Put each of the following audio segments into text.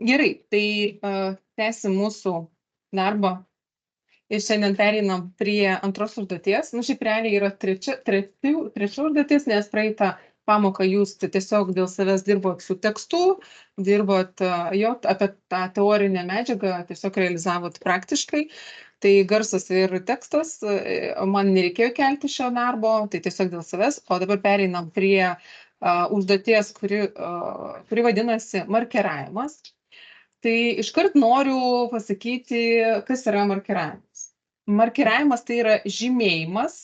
Gerai, tai tęsim mūsų darbą ir šiandien pereinam prie antros užduoties. Nu, šiaip realiai yra trečia užduotis, nes praeitą pamoką jūs tiesiog dėl savęs dirbot su tekstu, dirbot jo apie tą teorinę medžiagą, tiesiog realizavot praktiškai. Tai garsas ir tekstas, man nereikėjo kelti šio darbo, tai tiesiog dėl savęs. O dabar pereinam prie užduoties, kuri vadinasi markeravimas. Tai iškart noriu pasakyti, kas yra markeravimas. Markeravimas tai yra žymėjimas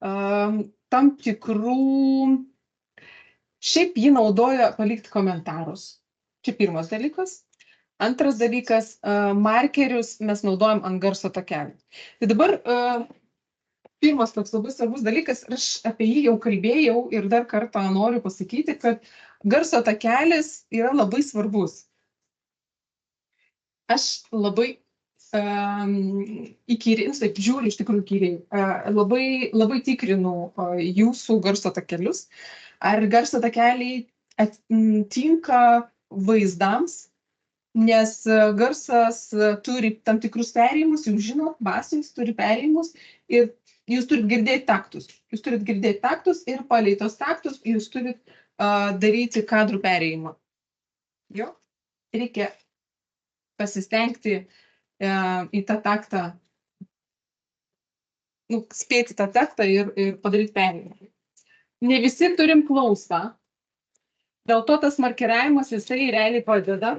tam tikrų, šiaip jį naudoja palikti komentarus. Čia pirmas dalykas. Antras dalykas, markerius mes naudojam ant garso takelio. Tai dabar pirmas toks labai svarbus dalykas, ir aš apie jį jau kalbėjau ir dar kartą noriu pasakyti, kad garso takelis yra labai svarbus. Aš labai įkyriai, taip žiūriu iš tikrųjų įkyriai, labai tikrinu jūsų garso takelius, ar garso takeliai tinka vaizdams, nes garsas turi tam tikrus perėjimus, jūs žinot, basas turi perėjimus ir jūs turit girdėti taktus. Jūs turit girdėti taktus ir palei tos taktus jūs turit daryti kadrų perėjimą. Jo, reikia pasistengti į tą taktą, spėti tą taktą ir padaryti perėjimą. Ne visi turim klausą, dėl to tas markeravimas jisai realiai padeda.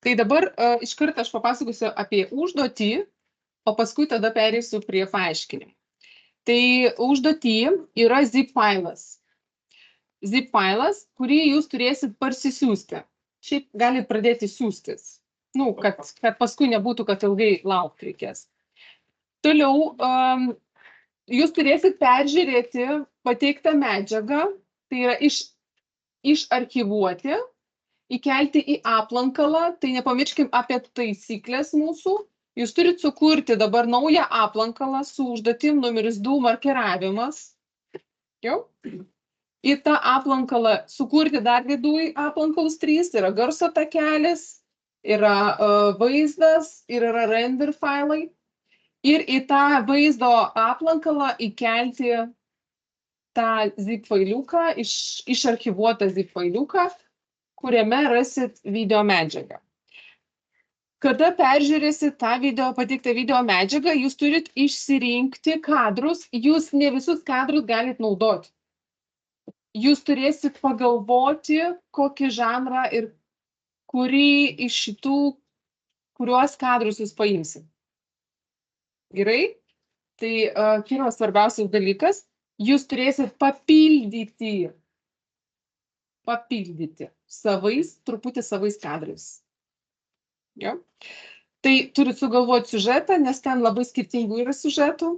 Tai dabar iškart aš papasakosiu apie užduotį, o paskui tada pereisiu prie paaiškinimų. Tai užduotį yra zip failas. Zip failas, kurį jūs turėsit parsisiųsti. Šiaip galit pradėti siųstis. Kad paskui nebūtų, kad ilgai laukti reikės. Toliau, jūs turėsit peržiūrėti pateiktą medžiagą, tai yra išarchyvuoti, įkelti į aplankalą, tai nepamirškim apie taisyklės mūsų. Jūs turit sukurti dabar naują aplankalą su užduotim numeris 2 markeravimas. Jau? Į tą aplankalą sukurti dar viduj aplankalus 3, yra garso takelis, yra vaizdas ir yra render failai. Ir į tą vaizdo aplankalą įkelti tą zip failiuką, išarchyvuotą zip failiuką, kuriame rasit video medžiagą. Kada peržiūrėsit tą pateiktą video medžiagą, jūs turit išsirinkti kadrus, jūs ne visus kadrus galit naudoti. Jūs turėsit pagalvoti, kokį žanrą ir kurį iš šitų, kuriuos kadrus jūs paimsit. Gerai? Tai pirmas svarbiausias dalykas, jūs turėsit papildyti truputį savais kadrais. Jo. Tai turit sugalvoti siužetą, nes ten labai skirtingų yra siužetų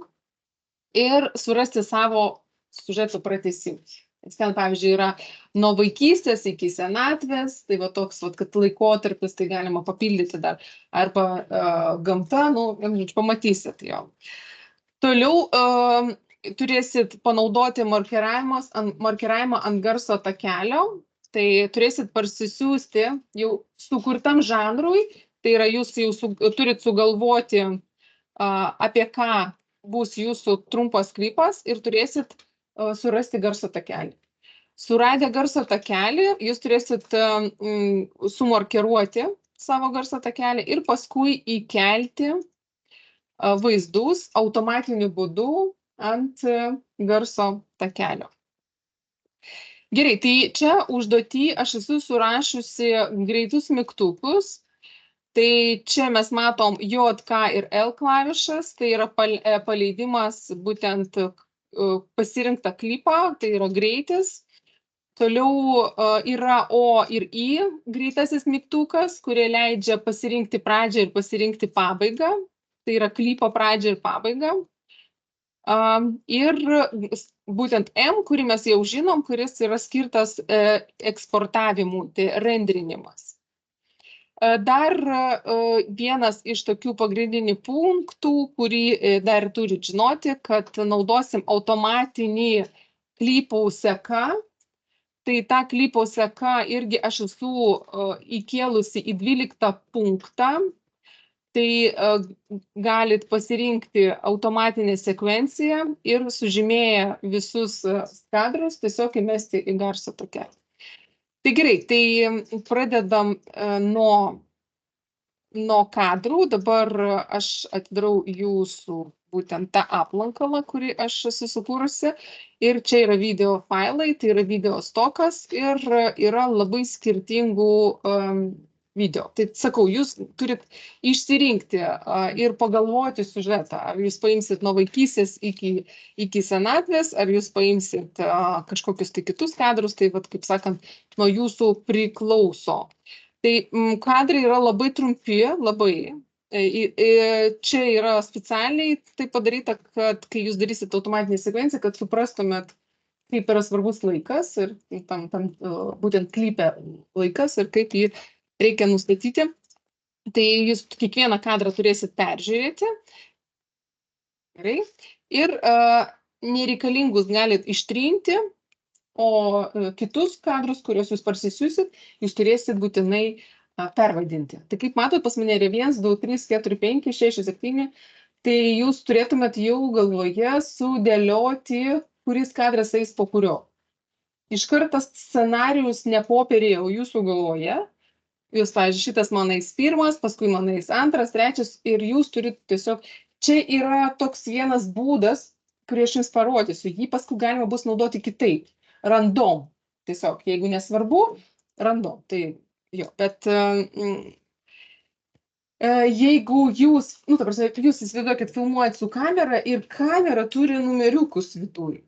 ir surasti savo siužeto pratęsimus. Ten, pavyzdžiui, yra nuo vaikystės iki senatvės, tai va toks, kad laikotarpis, tai galima papildyti dar. Arba gamta, pamatysit jo. Toliau turėsit panaudoti markeravimą ant garso takelio, tai turėsit parsisiųsti jau sukurtam žanrui. Tai yra, jūs jau turit sugalvoti, apie ką bus jūsų trumpas klipas ir turėsit surasti garso takelį. Suradę garso takelį, jūs turėsit sumarkeruoti savo garso takelį ir paskui įkelti vaizdus automatiniu būdu ant garso takelio. Gerai, tai čia užduotį aš esu surašiusi greitus mygtukus. Tai čia mes matom J, K ir L klavišas, tai yra paleidimas būtent pasirinktą klipą, tai yra greitis. Toliau yra O ir I greitasis mygtukas, kurie leidžia pasirinkti pradžią ir pasirinkti pabaigą. Tai yra klipo pradžia ir pabaiga. Ir būtent M, kurį mes jau žinom, kuris yra skirtas eksportavimui, tai rendrinimas. Dar vienas iš tokių pagrindinių punktų, kurį dar turit žinoti, kad naudosim automatinį klipų seką. Tai tą klipų seką irgi aš esu įkėlusi į 12 punktą. Tai galit pasirinkti automatinę sekvenciją ir sužymėję visus kadrus tiesiog įmesti į garso takelį. Tai gerai, tai pradedam nuo kadrų. Dabar aš atidarau jūsų būtent tą aplankalą, kurį aš esu sukūrusi. Ir čia yra video failai, tai yra video stokas ir yra labai skirtingų video. Tai sakau, jūs turit išsirinkti ir pagalvoti siužetą. Ar jūs paimsit nuo vaikystės iki senatvės, ar jūs paimsit kažkokius tai kitus kadrus, tai vat, kaip sakant, nuo jūsų priklauso. Tai kadrai yra labai trumpi, labai. Čia yra specialiai tai padaryta, kad kai jūs darysit automatinę sekvenciją, kad suprastumėt, kaip yra svarbus laikas ir tam būtent klipe laikas ir kaip jį reikia nustatyti. Tai jūs kiekvieną kadrą turėsit peržiūrėti. Gerai. Ir nereikalingus galit ištrinti, o kitus kadrus, kuriuos jūs parsisiųsit, jūs turėsit būtinai pervadinti. Tai kaip matot, pas mane yra 1, 2, 3, 4, 5, 6, 7. Tai jūs turėtumėt jau galvoje sudėlioti, kuris kadras eis po kurio. Iš karto scenarijus ne popierėje, o jūsų galvoje. Jūs, pavyzdžiui, šitas man eis pirmas, paskui man eis antras, trečias ir jūs turit tiesiog, čia yra toks vienas būdas, kurį aš jums parodysiu, jį paskui galima bus naudoti kitaip, random, tiesiog, jeigu nesvarbu, random, tai jo, bet jeigu jūs, ta prasme, jūs įsivaizduokit, filmuojat su kamera ir kamera turi numeriukus viduj.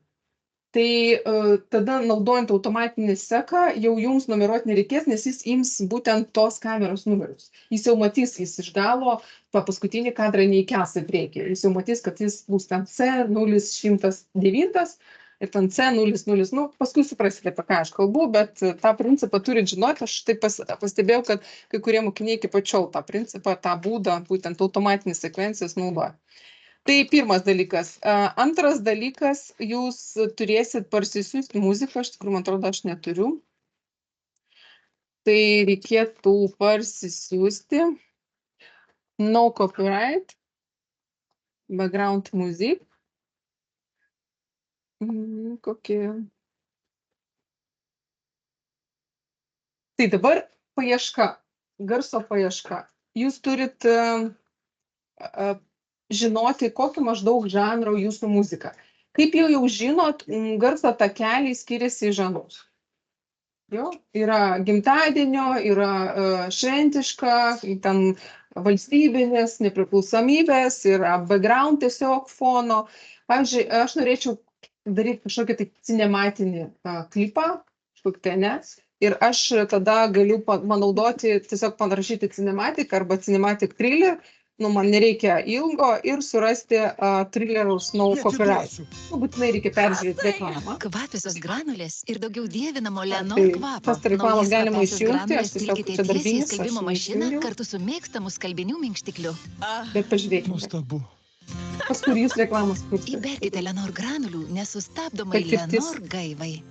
Tai tada naudojant automatinį seką, jau jums numeruoti nereikės, nes jis ims būtent tos kameros numerius. Jis jau matys, jis iš galo paskutinį kadrą neįkels į priekį. Jis jau matys, kad jis bus ten C0109 ir ten C00. Paskui suprasite, apie ką aš kalbu, bet tą principą turit žinoti. Aš taip pastebėjau, kad kai kurie mokiniai iki pačiol tą principą, tą būdą, būtent automatinės sekvencijas naudoja. Tai pirmas dalykas. Antras dalykas, jūs turėsit parsisiųsti muziką, iš tikrųjų, man atrodo, aš neturiu. Tai reikėtų parsisiųsti no copyright, background music. Kokie. Tai dabar paieška, garso paieška. Jūs turit žinoti, kokį maždaug žanro jūsų muzika. Kaip jau žinot, garso takeliai skiriasi į žanrus. Yra gimtadienio, yra šventiška, ten valstybinės, nepriklausomybės, yra background tiesiog fono. Pavyzdžiui, aš norėčiau daryti kažkokį tai cinematinį klipą, kažkokį tai ne. Ir aš tada galiu panaudoti, tiesiog parašyti cinematiką arba cinematic thriller. Man nereikia ilgo ir surasti thrilleriaus no copyright. Būtinai reikia peržiūrėti reklamą. Kvapiosios granulės ir daugiau dievinamo Lenor kvapo. Tas reklamas galima išjungti, aš tiesiog čia darbinis, aš mašiną kartu su mėgstamu skalbinių minkštikliu. Bet pažiūrėkime. Nuostabu. Paskui jūs reklamas kurti. Įberkite Lenor granulių nesustabdomai Lenor gaivai.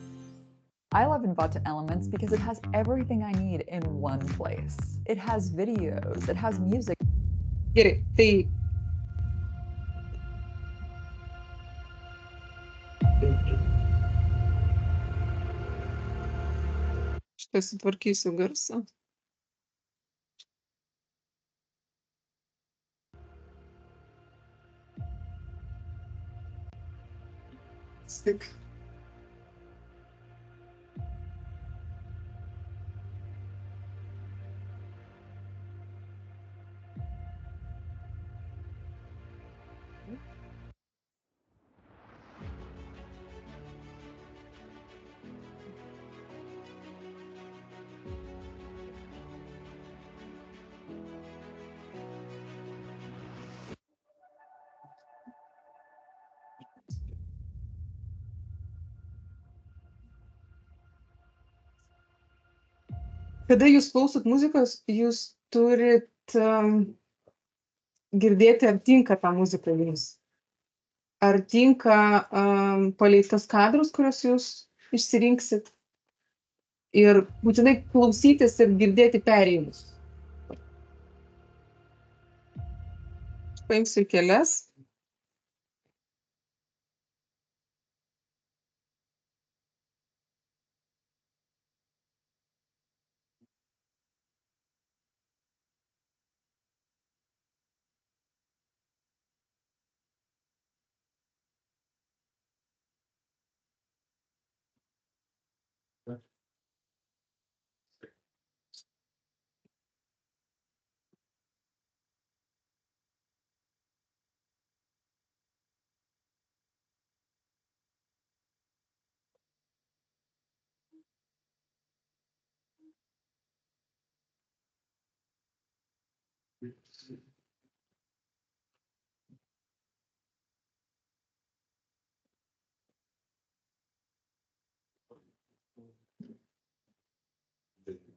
I love Envato Elements because it has everything I need in one place. It has videos, it has music. Gerai, tai štai sutvarkysiu garsą. Stik. Kada jūs klausot muzikos, jūs turit girdėti, ar tinka ta muzika jums. Ar tinka palei tas kadrus, kuriuos jūs išsirinksit. Ir būtinai klausytis ir girdėti perėjimus. Paimsiu kelias.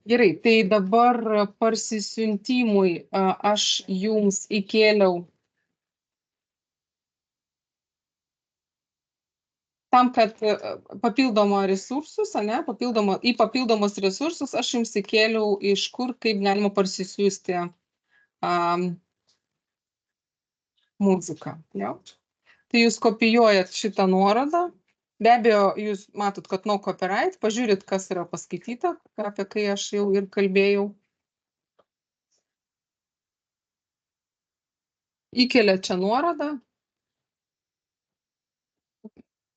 Gerai, tai dabar parsisiuntimui aš jums įkėliau tam, kad papildomo resursus, į papildomus resursus aš jums įkėliau iš kur, kaip galima parsisiųsti muziką. Jo? Tai jūs kopijuojat šitą nuorodą. Be abejo, jūs matot, kad no copyright, pažiūrit, kas yra paskaityta, apie kai aš jau ir kalbėjau. Įkelia čia nuorodą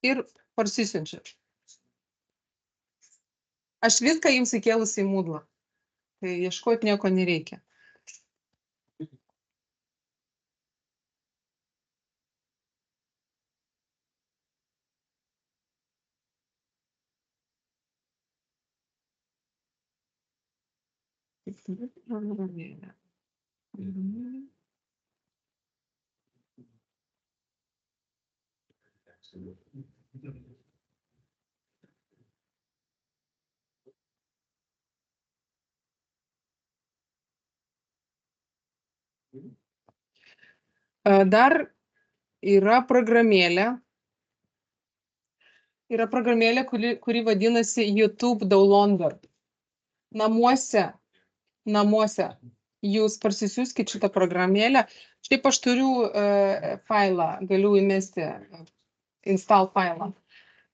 ir parsisiunčia. Aš viską jums įkėlusi į Moodle, tai ieškoti nieko nereikia. Dar yra programėlė. Yra programėlė, kuri vadinasi YouTube Downloader. Namuose jūs parsisiųskit šitą programėlę. Šiaip aš turiu failą, galiu įmesti install failą.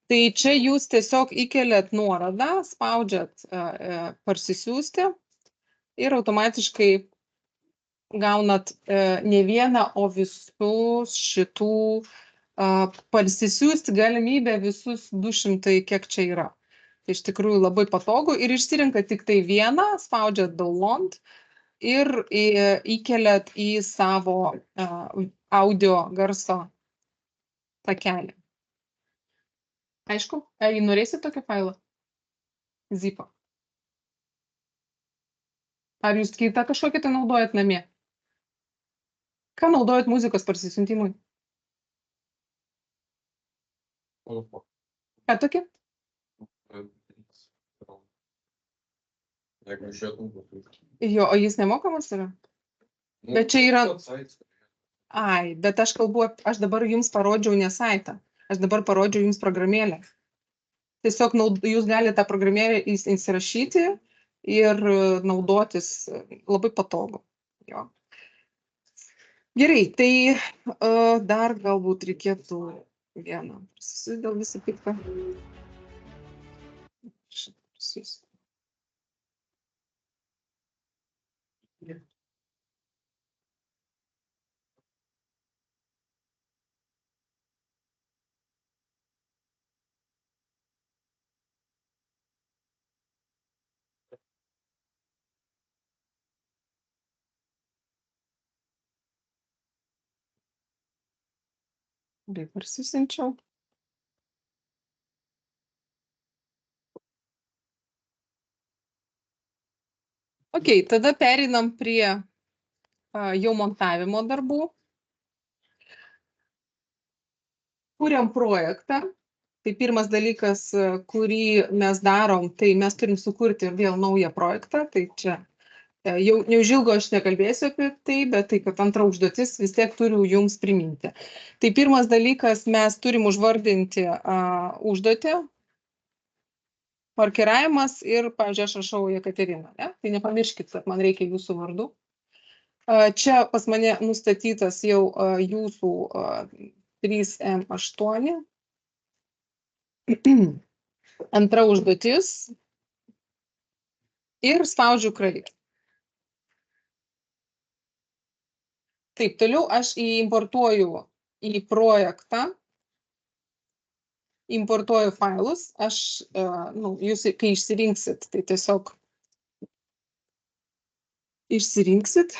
Tai čia jūs tiesiog įkeliat nuorodą, spaudžiat parsisiųsti ir automatiškai gaunat ne vieną, o visus šitų parsisiųsti galimybę visus 200, kiek čia yra. Tai iš tikrųjų labai patogu ir išsirinkat tik tai vieną, spaudžiat download ir įkeliat į savo audio garso takelį. Aišku, norėsit tokį failą? Zipą. Ar jūs kitą kažkokį tai naudojat namie? Ką naudojat muzikos parsisiuntimui? Ką tokį? Jo, o jis nemokamas yra? Bet čia yra... Ai, bet aš kalbu, aš dabar jums parodžiau ne saitą. Aš dabar parodžiau jums programėlę. Tiesiog jūs galite tą programėlę įsirašyti ir naudotis labai patogu. Jo. Gerai, tai dar galbūt reikėtų vieną. Dėl visą piktą. Bei parsisiunčiau. Ok, tada pereinam prie jau montavimo darbų. Kūrėm projektą. Tai pirmas dalykas, kurį mes darom, tai mes turim sukurti vėl naują projektą. Tai čia Jau neužilgo aš nekalbėsiu apie tai, bet tai, kad antra užduotis vis tiek turiu jums priminti. Tai pirmas dalykas, mes turim užvardinti užduotį, markiravimas ir, pavyzdžiui, aš rašau Jekaterina. Ne? Tai nepamirškit, kad man reikia jūsų vardų. Čia pas mane nustatytas jau jūsų 3M8. Antra užduotis. Ir spaudžiu Create. Taip, toliau aš importuoju į projektą, importuoju failus, aš, jūs kai išsirinksit, tai tiesiog išsirinksit,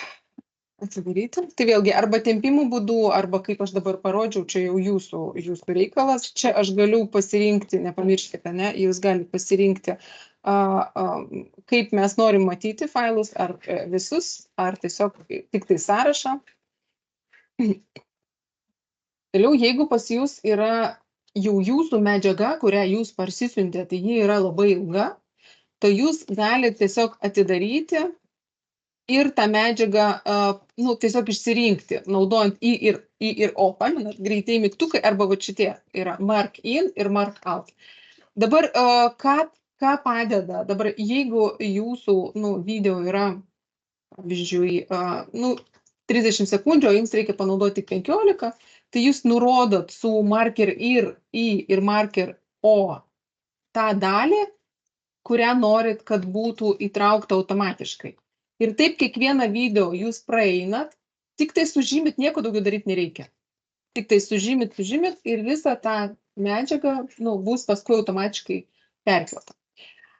atsidaryti. Tai vėlgi, arba tempimų būdu, arba kaip aš dabar parodžiau, čia jau jūsų reikalas. Čia aš galiu pasirinkti, nepamirškite, ne, jūs galite pasirinkti, kaip mes norim matyti failus, ar visus, ar tiesiog tik tai sąrašą. Toliau, jeigu pas jūs yra jau jūsų medžiaga, kurią jūs parsisiuntėte, tai ji yra labai ilga, tai jūs galite tiesiog atidaryti ir tą medžiagą tiesiog išsirinkti, naudojant I ir O, pamenat, greitai mygtukai, arba va šitie yra Mark In ir Mark Out. Dabar, ką padeda? Dabar, jeigu jūsų video yra, pavyzdžiui, 30 sekundžių, o jums reikia panaudoti 15, tai jūs nurodot su marker I ir marker O tą dalį, kurią norit, kad būtų įtraukta automatiškai. Ir taip kiekvieną video jūs praeinat, tik tai sužymit, nieko daugiau daryti nereikia. Tik tai sužymit ir visą tą medžiagą bus paskui automatiškai perkelta.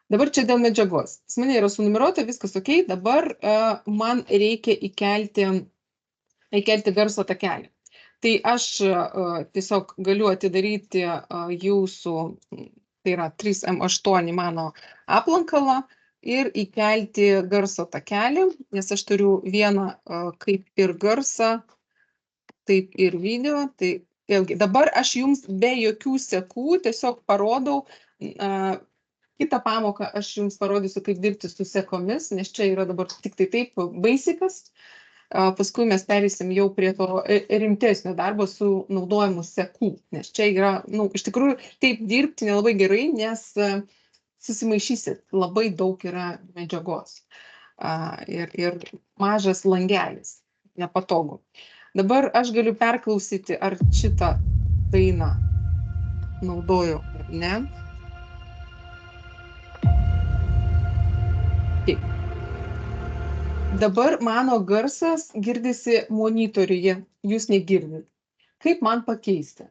Dabar čia dėl medžiagos. Pas mane yra sunumeruota, viskas ok, dabar man reikia įkelti garso takelį. Tai aš tiesiog galiu atidaryti jūsų, tai yra 3M8 mano aplankalą ir įkelti garso takelį, nes aš turiu vieną kaip ir garsą, taip ir video. Tai vėlgi, dabar aš jums be jokių sekų tiesiog parodau, kitą pamoką aš jums parodysiu, kaip dirbti su sekomis, nes čia yra dabar tik tai taip basicas. Paskui mes perėsim jau prie to rimtesnio darbo su naudojimu sekų, nes čia yra, iš tikrųjų, taip dirbti nelabai gerai, nes susimaišysit, labai daug yra medžiagos ir mažas langelis, nepatogu. Dabar aš galiu perklausyti, ar šitą dainą naudoju, ar ne. Taip. Dabar mano garsas girdisi monitoriuje, jūs negirdit. Kaip man pakeisti?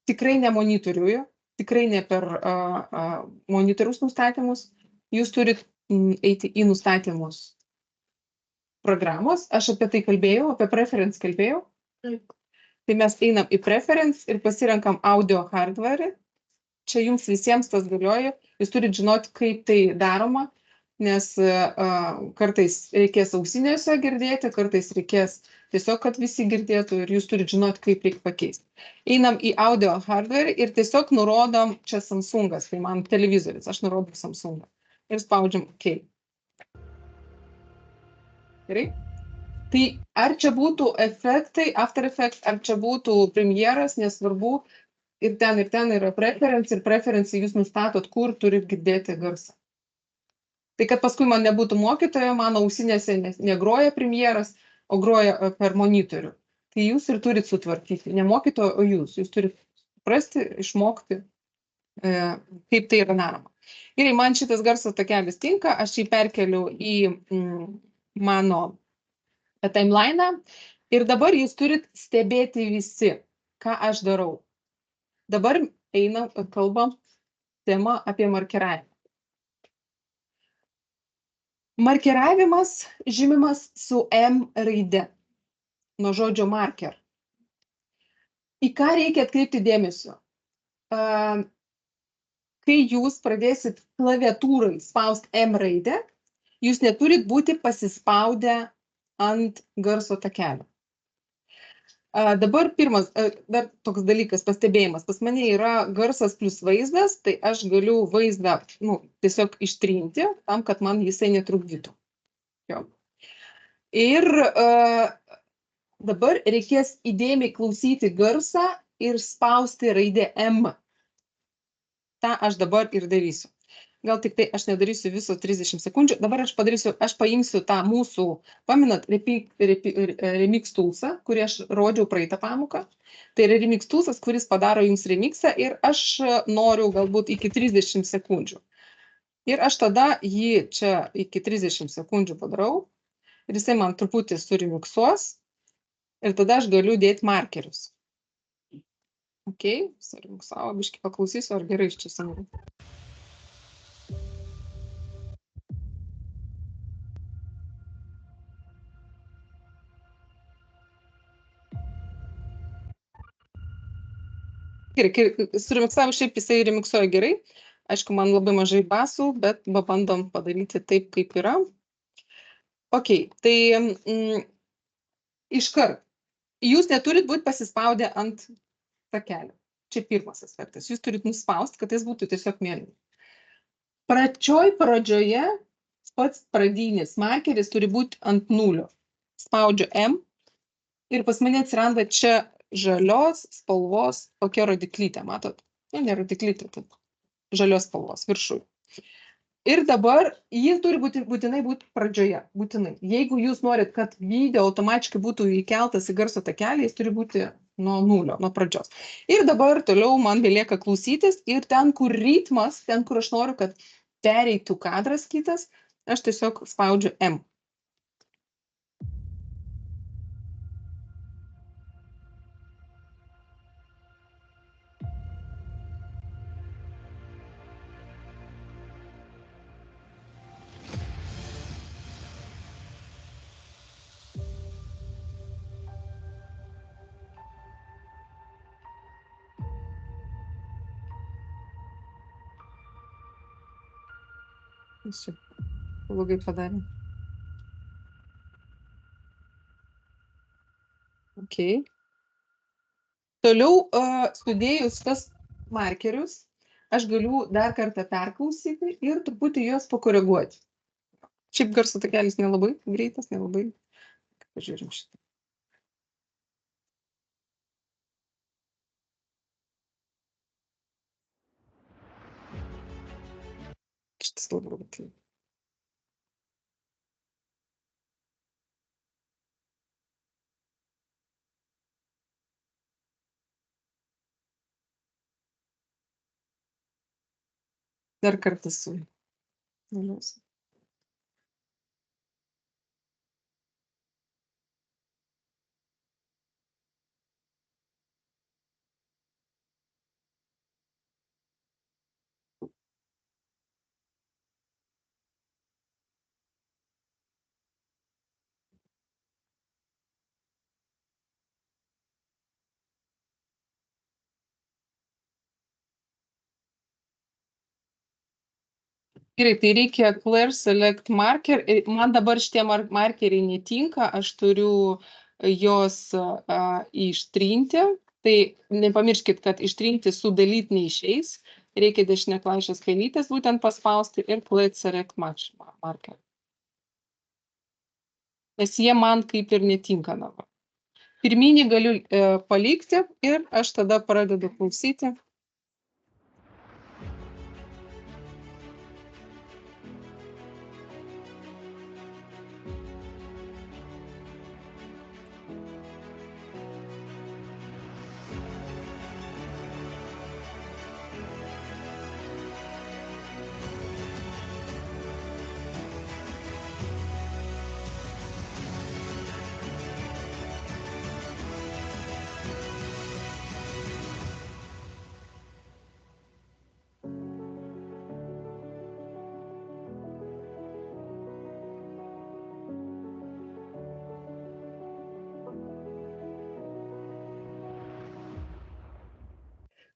Tikrai ne monitoriuje, tikrai ne per monitoriaus nustatymus. Jūs turit eiti į nustatymus programos. Aš apie tai kalbėjau, apie preference kalbėjau. Tai mes einam į preference ir pasirenkam audio hardware. Čia jums visiems tas galioja. Jūs turit žinoti, kaip tai daroma. Nes kartais reikės ausinėse girdėti, kartais reikės tiesiog, kad visi girdėtų ir jūs turite žinoti, kaip reikia pakeisti. Einam į audio hardware ir tiesiog nurodom, čia Samsungas, tai man televizorius, aš nurodau Samsungą. Ir spaudžiam OK. Gerai? Tai ar čia būtų efektai, After Effects, ar čia būtų premjeras, nesvarbu, ir ten yra preference, ir preference jūs nustatot, kur turit girdėti garsą. Tai kad paskui man nebūtų mokytojo, mano ausinėse negroja premjeras, o groja per monitorių. Tai jūs ir turit sutvarkyti, ne mokytojo, o jūs. Jūs turit suprasti, išmokti, kaip tai yra daroma. Gerai, man šitas garso takelis tinka, aš jį perkeliu į mano timeliną ir dabar jūs turit stebėti visi, ką aš darau. Dabar kalbam tema apie markeravimą. Markeravimas žymimas su M raide, nuo žodžio marker. Į ką reikia atkreipti dėmesio? Kai jūs pradėsit klaviatūrai spaust M raidę, jūs neturit būti pasispaudę ant garso takelio. Dabar pirmas, dar toks dalykas, pastebėjimas. Pas mane yra garsas plus vaizdas, tai aš galiu vaizdą tiesiog ištrinti, tam, kad man jisai netrukdytų. Jo. Ir dabar reikės įdėmiai klausyti garsą ir spausti raidę M. Ta aš dabar ir darysiu. Gal tik tai aš nedarysiu viso 30 sekundžių. Dabar aš paimsiu tą mūsų, paminat, Remix Toolsą, kurį aš rodžiau praeitą pamoką. Tai yra Remix Toolsas, kuris padaro jums remixą ir aš noriu galbūt iki 30 sekundžių. Ir aš tada jį čia iki 30 sekundžių padarau ir jisai man truputį suremixuos ir tada aš galiu dėti markerius. Ok, suremixavo, biškį paklausysiu, ar gerai iš čia sąnau. Gerai, suremiksavo, šiaip jisai remiksuoja gerai. Aišku, man labai mažai basų, bet bandom padaryti taip, kaip yra. Ok, tai iškart. Jūs neturit būti pasispaudę ant takelio. Čia pirmas aspektas. Jūs turit nuspausti, kad jis būtų tiesiog mėlynas. Pradžioje pats pradinis markeris turi būti ant 0. Spaudžiu M ir pas mane atsiranda čia žalios spalvos tokia rodiklytė, matot? Ne rodiklytė, tai žalios spalvos viršui. Ir dabar jis turi būtinai būti pradžioje, būtinai. Jeigu jūs norit, kad video automatiškai būtų įkeltas į garso takelį, jis turi būti nuo 0, nuo pradžios. Ir dabar toliau man belieka klausytis ir ten, kur ritmas, ten, kur aš noriu, kad pereitų kadras kitas, aš tiesiog spaudžiu M. Blogai padarė. Ok. Toliau sudėjus tas markerius, aš galiu dar kartą perklausyti ir truputį juos pakoreguoti. Šiaip garso takelis nelabai greitas, nelabai. Pažiūrim šitą. Šitas labai. Dar kartą su. Gerai, tai reikia Clear Select Marker. Man dabar šitie markeriai netinka, aš turiu jos ištrinti. Tai nepamirškit, kad ištrinti su Delete neišeis. Reikia dešinę klavišės kailytės būtent paspausti ir Clear Select Marker. Nes jie man kaip ir netinka dabar. Pirminį galiu palikti ir aš tada pradedu klausyti.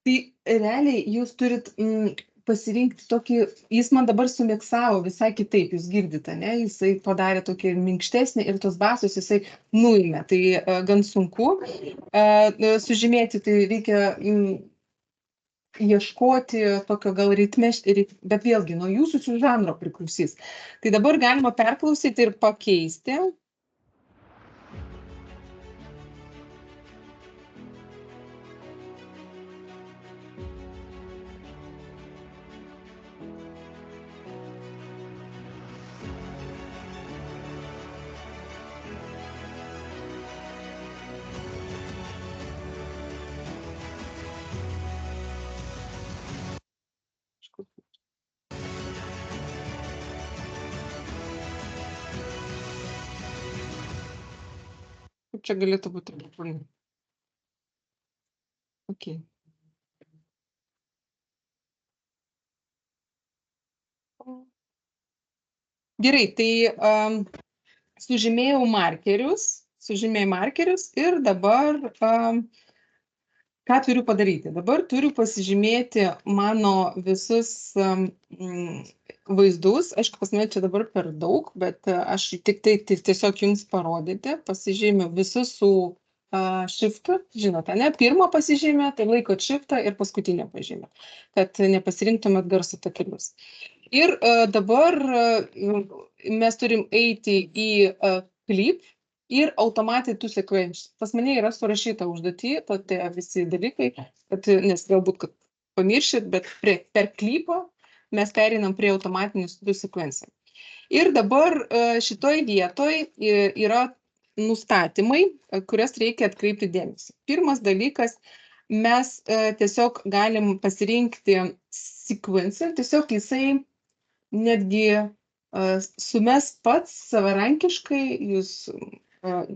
Tai realiai jūs turit pasirinkti tokį, jis man dabar sumiksavo visai kitaip, jūs girdite, ne? Jisai padarė tokį minkštesnį ir tos basus jisai nuėmė. Tai gan sunku sužymėti, tai reikia ieškoti tokio gal bet vėlgi nuo jūsų žanro priklausys. Tai dabar galima perklausyti ir pakeisti. Čia galėtų būti problema. Okay. Gerai, tai sužymėjau markerius ir dabar ką turiu padaryti? Dabar turiu pasižymėti mano visus vaizdus. Aišku, pas mane čia dabar per daug, bet aš tik tai tiesiog jums parodyti. Pasižymiu visus su shiftu, žinote, ne? Pirmą pasižymė, tai laikot shiftą ir paskutinę pažymę, kad nepasirinktumėt garso takelius. Ir dabar mes turim eiti į clip ir automatic to sequence. Pas mane yra surašyta užduotį, tai visi dalykai, nes galbūt kad pamiršit, bet per klipą mes pereinam prie automatinius to sequence. Ir dabar šitoj vietoj yra nustatymai, kurias reikia atkreipti dėmesį. Pirmas dalykas, mes tiesiog galim pasirinkti sequence, tiesiog jisai netgi sumes pats savarankiškai, jūs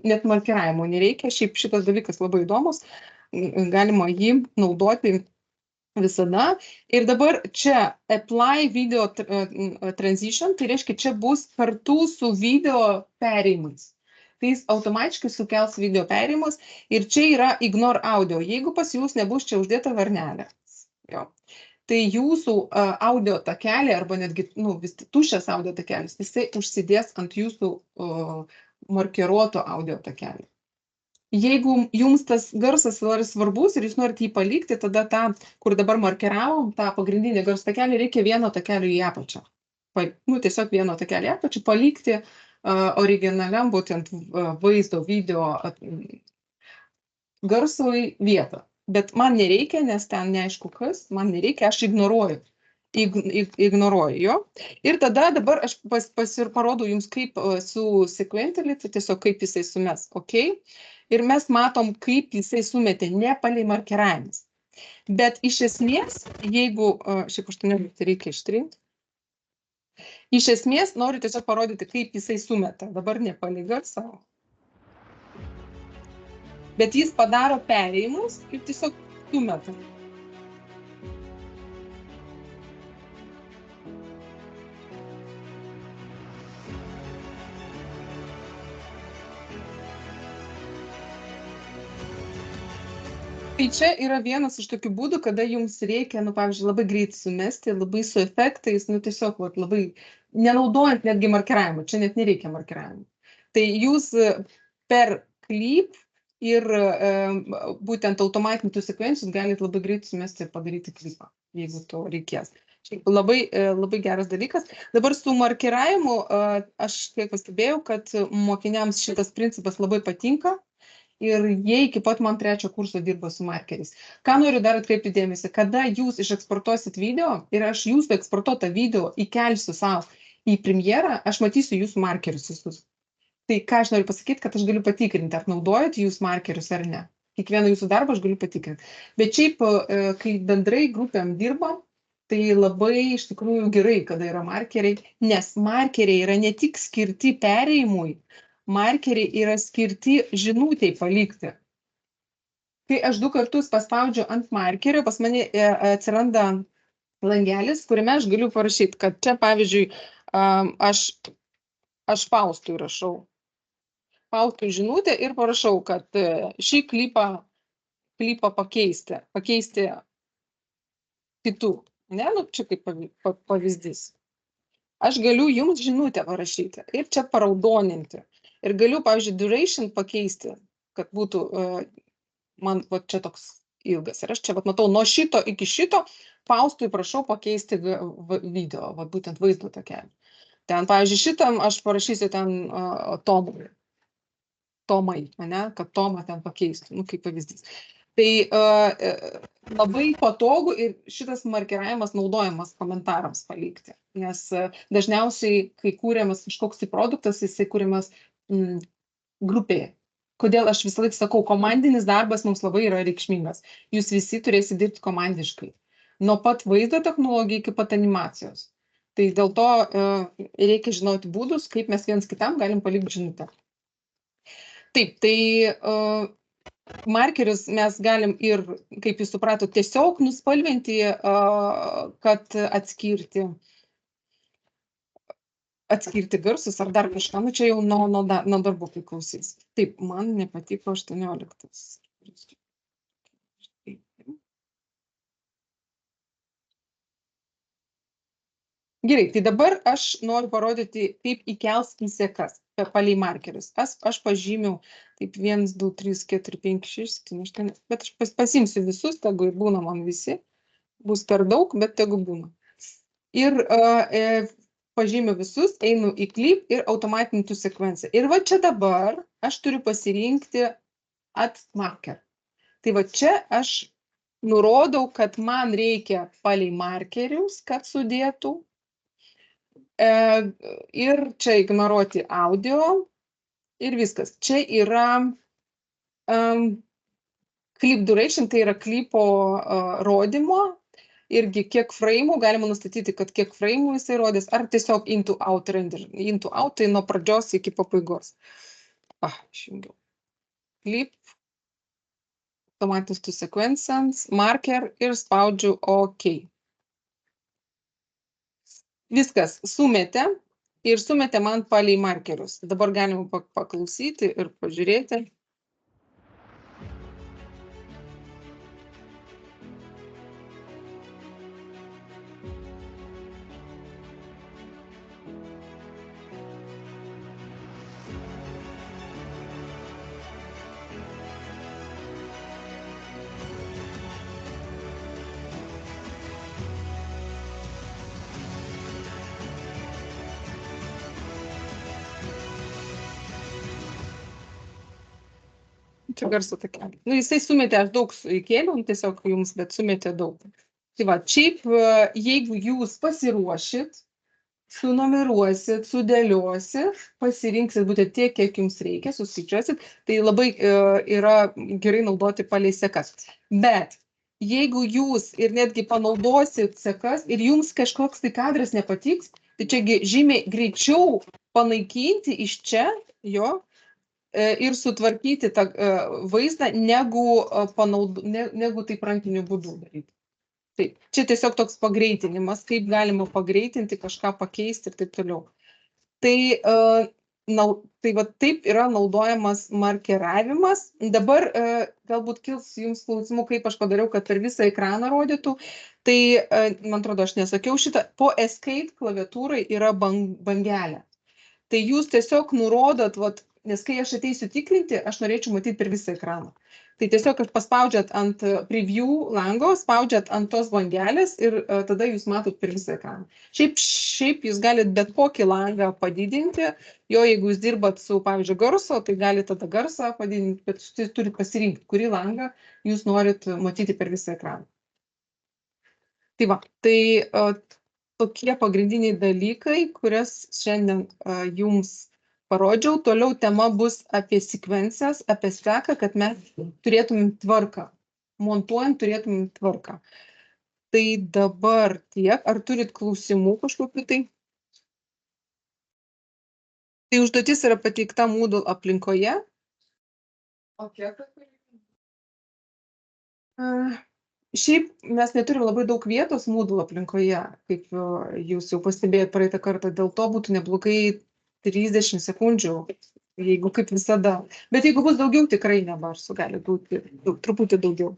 net markiravimo nereikia, šiaip šitas dalykas labai įdomus, galima jį naudoti visada. Ir dabar čia apply video transition, tai reiškia, čia bus kartu su video perėjimais. Tai jis automatiškai sukels video perėjimus ir čia yra ignore audio. Jeigu pas jūs nebus čia uždėta varnelė, tai jūsų audio takelė arba netgi tuščias audio takelis, jisai užsidės ant jūsų markiruoto audio takelį. Jeigu jums tas garsas yra svarbus ir jūs norite jį palikti, tada tą, kur dabar markiravom, tą pagrindinį garso takelį, reikia vieno takelio į apačią. Tiesiog vieno takelį į apačią palikti originaliam būtent vaizdo, video garsui vietą. Bet man nereikia, nes ten neaišku kas, man nereikia, aš ignoruoju jo. Ir tada dabar aš parodau jums kaip su sequentially, tai tiesiog kaip jisai sumes, ok? Ir mes matom, kaip jisai sumetė, ne palei markiravimus. Bet iš esmės, jeigu, šiaip 18 reikia ištrinti, iš esmės noriu tiesiog parodyti, kaip jisai sumeta. Dabar ne palei garsą. Bet jis padaro perėjimus ir tiesiog sumeta. Tai čia yra vienas iš tokių būdų, kada jums reikia, pavyzdžiui, labai greit sumesti, labai su efektais, tiesiog labai nenaudojant netgi markiravimo, čia net nereikia markiravimo. Tai jūs per clip ir būtent automatinių tų sekvencijų galite labai greit sumesti ir padaryti klipą, jeigu to reikės. Labai geras dalykas. Dabar su markiravimu aš kiek pastebėjau, kad mokiniams šitas principas labai patinka. Ir jie iki pat man 3 kurso dirba su markeriais. Ką noriu dar atkreipti dėmesį, kada jūs išeksportuosit video ir aš jūsų eksportuotą video įkelsiu savo į premjerą, aš matysiu jūsų markerius visus. Tai ką aš noriu pasakyti, kad aš galiu patikrinti, ar naudojate jūs markerius ar ne. Kiekvieną jūsų darbą aš galiu patikrinti. Bet šiaip, kai bendrai grupėm dirbam, tai labai iš tikrųjų gerai, kada yra markeriai, nes markeriai yra ne tik skirti perėjimui, markeriai yra skirti žinutei palikti. Kai aš 2 kartus paspaudžiu ant markerio, pas mane atsiranda langelis, kuriame aš galiu parašyti, kad čia, pavyzdžiui, aš Faustui rašau. Faustui žinutę ir parašau, kad šį klipą pakeisti kitų. Ne, čia kaip pavyzdys. Aš galiu jums žinutę parašyti ir čia paraudoninti. Ir galiu, pavyzdžiui, duration pakeisti, kad būtų, man čia toks ilgas. Ir aš čia matau nuo šito iki šito, Faustui prašau pakeisti video, būtent vaizdo takelį. Ten, pavyzdžiui, šitam aš parašysiu ten Tomai, kad Tomą ten pakeistų, kaip pavyzdys. Tai labai patogu ir šitas markeravimas naudojamas komentarams palikti, nes dažniausiai, kai kūriamas kažkoks tai produktas, jisai kūriamas grupėje. Kodėl aš visą laiką sakau, komandinis darbas mums labai yra reikšmingas. Jūs visi turėsite dirbti komandiškai. Nuo pat vaizdo technologijų iki pat animacijos. Tai dėl to reikia žinoti būdus, kaip mes vienas kitam galim palikti žinutę. Taip, tai markerius mes galim ir, kaip jūs suprato, tiesiog nuspalvinti, kad atskirti garsus ar dar kažką. Nu, čia jau nuo darbų priklausys. Taip, man nepatiko 18. Gerai, tai dabar aš noriu parodyti, kaip įkelsim sekas palei markerius. Aš pažymiu, taip 1, 2, 3, 4, 5, 6, 7, 8, bet aš pasimsiu visus, tegu būna man visi. Bus per daug, bet tegu būna. Ir pažymiu visus, einu į clip ir automatintų sekvenciją. Ir va čia dabar aš turiu pasirinkti add marker. Tai va čia aš nurodau, kad man reikia palei markerius, kad sudėtų. Ir čia ignoruoti audio ir viskas. Čia yra clip duration, tai yra klipo rodymo. Irgi kiek frame'ų galima nustatyti, kad kiek frame'ų jisai rodys, ar tiesiog into out render. Into out tai nuo pradžios iki pabaigos. Išjungiau. Clip, automatinis to sequence, marker ir spaudžiu OK. Viskas sumetė ir sumetė man palei markerius. Dabar galima paklausyti ir pažiūrėti. Čia garso takelį. Nu, jisai sumetė, aš daug įkėliau, tiesiog jums, bet sumetė daug. Tai va, šiaip, jeigu jūs pasiruošit, sunumeruosit, sudėliosit, pasirinksit būtent tiek, kiek jums reikia, suskaičiuosit, tai labai yra gerai naudoti palei sekas. Bet jeigu jūs ir netgi panaudosit sekas ir jums kažkoks tai kadras nepatiks, tai čiagi žymiai greičiau panaikinti iš čia jo ir sutvarkyti tą vaizdą, negu taip rankiniu būdu daryti. Taip, čia tiesiog toks pagreitinimas, kaip galima pagreitinti, kažką pakeisti ir taip toliau. Tai va taip yra naudojamas markeravimas. Dabar galbūt kils jums klausimų, kaip aš padariau, kad per visą ekraną rodytų. Tai, man atrodo, aš nesakiau šitą, po escape klaviatūrai yra bangelė. Tai jūs tiesiog nurodot, nes kai aš ateisiu tikrinti, aš norėčiau matyti per visą ekraną. Tai tiesiog aš paspaudžiat ant preview lango, spaudžiat ant tos bangelės ir tada jūs matot per visą ekraną. Šiaip jūs galite bet kokį langą padidinti, jeigu jūs dirbat su, pavyzdžiui, garso, tai galite tada garsą padidinti, bet jūs turite pasirinkti, kurį langą jūs norit matyti per visą ekraną. Tai va, tai tokie pagrindiniai dalykai, kurias šiandien jums parodžiau. Toliau tema bus apie sekvencijas, apie seką, kad mes turėtumėm tvarką. Montuojant turėtumėm tvarką. Tai dabar tiek. Ar turit klausimų kažkokių tai? Tai užduotis yra pateikta Moodle aplinkoje. O kiek? Šiaip mes neturim labai daug vietos Moodle aplinkoje, kaip jūs jau pastebėjot praeitą kartą. Dėl to būtų neblogai 30 sekundžių, jeigu kaip visada. Bet jeigu bus daugiau, tikrai nebarsiu, gali būti truputį daugiau.